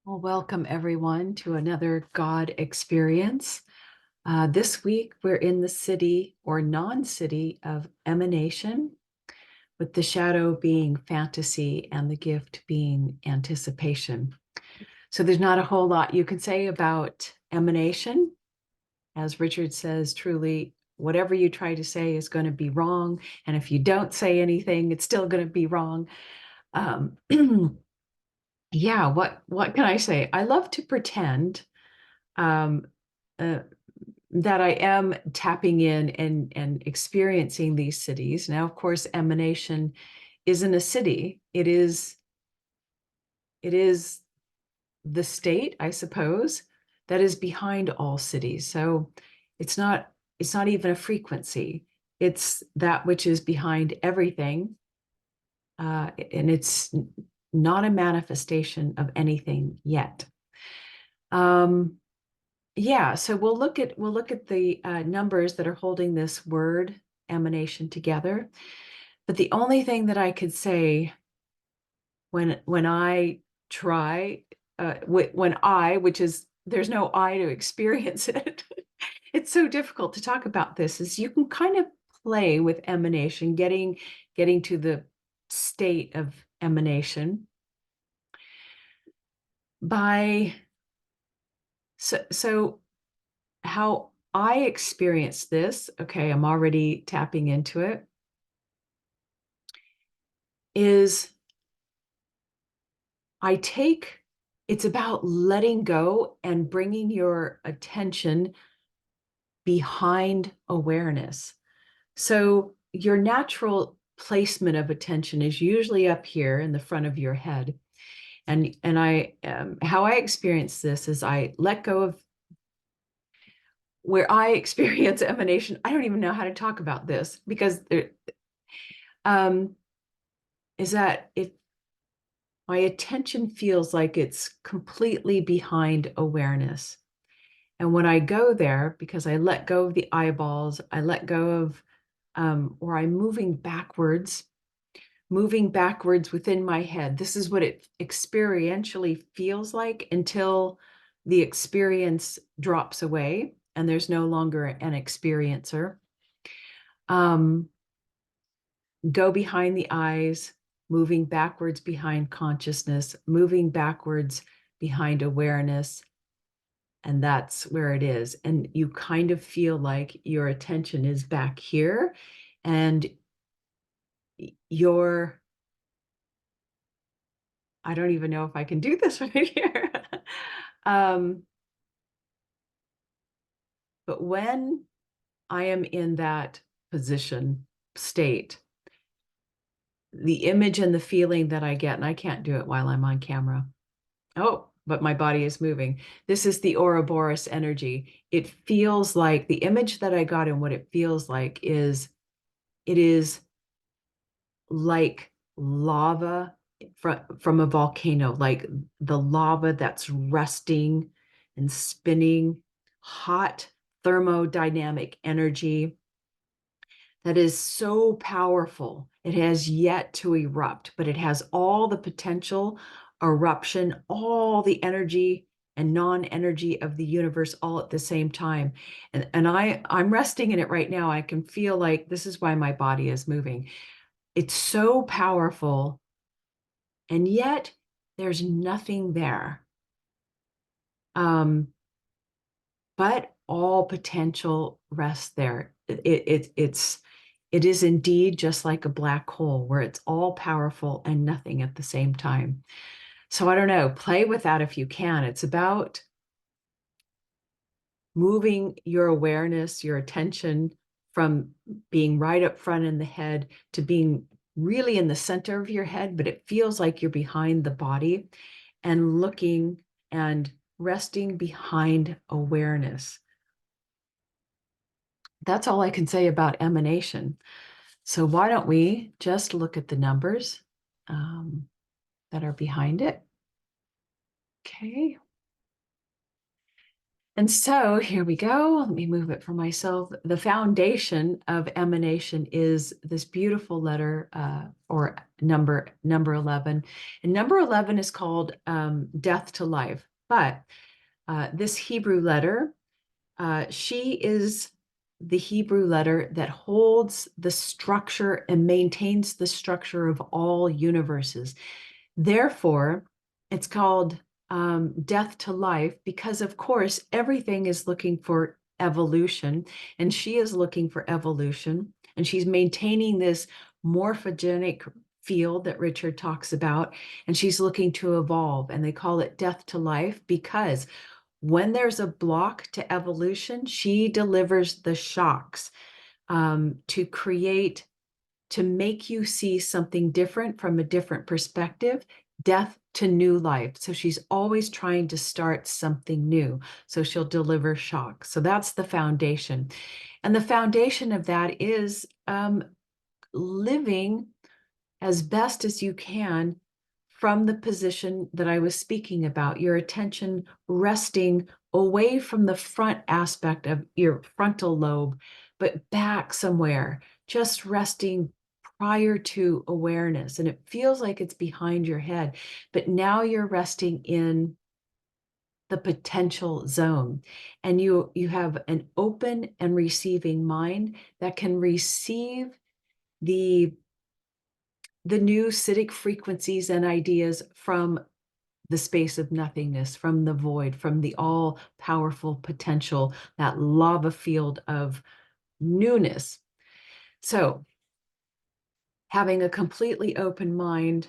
Well, welcome everyone to another God experience. This week we're in the city or non-city of Emanation, with the shadow being fantasy and the gift being anticipation. So there's not a whole lot you can say about emanation. As Richard says, truly, whatever you try to say is going to be wrong. And if you don't say anything, it's still going to be wrong. Um, yeah, what can I say? I love to pretend um, uh, that I am tapping in and experiencing these cities. Now, of course, emanation isn't a city. It is the state, I suppose, that is behind all cities. So it's not even a frequency. It's that which is behind everything. And it's not a manifestation of anything yet. Um, Yeah, so we'll look at the numbers that are holding this word emanation together. But the only thing that I could say when I try which is there's no I to experience it. It's so difficult to talk about this, is you can kind of play with emanation, getting to the state of emanation by so how I experience this, okay, I'm already tapping into it, is it's about letting go and bringing your attention behind awareness. So your natural placement of attention is usually up here in the front of your head. And how I experience this is I let go of where I experience emanation. I don't even know how to talk about this because um, is that if my attention feels like it's completely behind awareness. And when I go there, because I let go of the eyeballs, I let go of, or I'm moving backwards within my head. This is what it experientially feels like until the experience drops away and there's no longer an experiencer. Um, go behind the eyes, moving backwards behind consciousness, moving backwards behind awareness. And that's where it is. And you kind of feel like your attention is back here and your, I don't even know if I can do this right here. um, but when I am in that position, state, the image and the feeling that I get, and I can't do it while I'm on camera. Oh, but my body is moving. This is the Ouroboros energy. It feels like the image that I got and what it feels like is it is like lava from a volcano, like the lava that's rusting and spinning, hot thermodynamic energy that is so powerful. It has yet to erupt, but it has all the potential eruption, all the energy and non-energy of the universe all at the same time. And I'm resting in it right now. I can feel like this is why my body is moving. It's so powerful, and yet there's nothing there. But all potential rests there. It is indeed just like a black hole where it's all powerful and nothing at the same time. So I don't know, play with that if you can. It's about moving your awareness, your attention from being right up front in the head to being really in the center of your head, but it feels like you're behind the body, and looking and resting behind awareness. That's all I can say about emanation. So why don't we just look at the numbers that are behind it? Okay. And so here we go. Let me move it for myself. The foundation of emanation is this beautiful letter or number 11. And number 11 is called death to life. But this Hebrew letter, she is the Hebrew letter that holds the structure and maintains the structure of all universes. Therefore, it's called death to life because, of course, everything is looking for evolution, and she is looking for evolution, and she's maintaining this morphogenic field that Richard talks about, and she's looking to evolve, and they call it death to life because when there's a block to evolution, she delivers the shocks to create, to make you see something different from a different perspective, death to new life. So she's always trying to start something new. So she'll deliver shock. So that's the foundation. And the foundation of that is living as best as you can from the position that I was speaking about, your attention resting away from the front aspect of your frontal lobe, but back somewhere, just resting prior to awareness. And it feels like it's behind your head, but now you're resting in the potential zone, and you have an open and receiving mind that can receive the new acidic frequencies and ideas from the space of nothingness, from the void, from the all-powerful potential, that lava field of newness. So having a completely open mind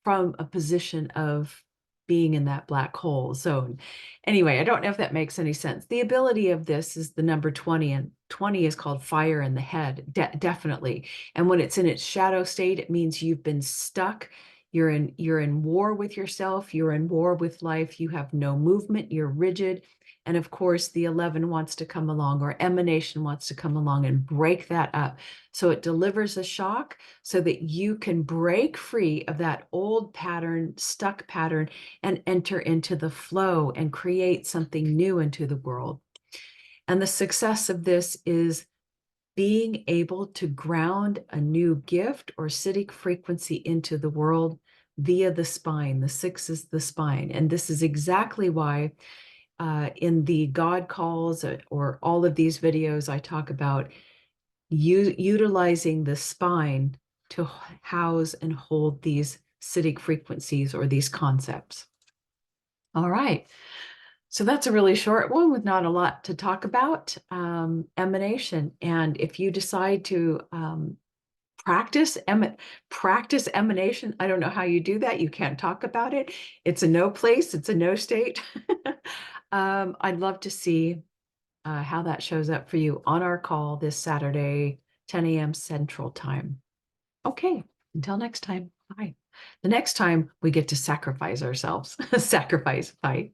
from a position of being in that black hole zone. Anyway, I don't know if that makes any sense. The ability of this is the number 20, and 20 is called fire in the head, definitely. And when it's in its shadow state, it means you've been stuck. You're in war with yourself. You're in war with life. You have no movement. You're rigid. And of course, the 11 wants to come along, or emanation wants to come along and break that up. So it delivers a shock so that you can break free of that old pattern, stuck pattern, and enter into the flow and create something new into the world. And the success of this is being able to ground a new gift or acidic frequency into the world via the spine. The 6 is the spine. And this is exactly why in the God calls or all of these videos, I talk about utilizing the spine to house and hold these acidic frequencies or these concepts. All right. So that's a really short one with not a lot to talk about, emanation. And if you decide to practice emanation, I don't know how you do that. You can't talk about it. It's a no place. It's a no state. I'd love to see how that shows up for you on our call this Saturday, 10 a.m. Central Time. Okay, until next time. Bye. The next time we get to sacrifice ourselves. Sacrifice. Bye.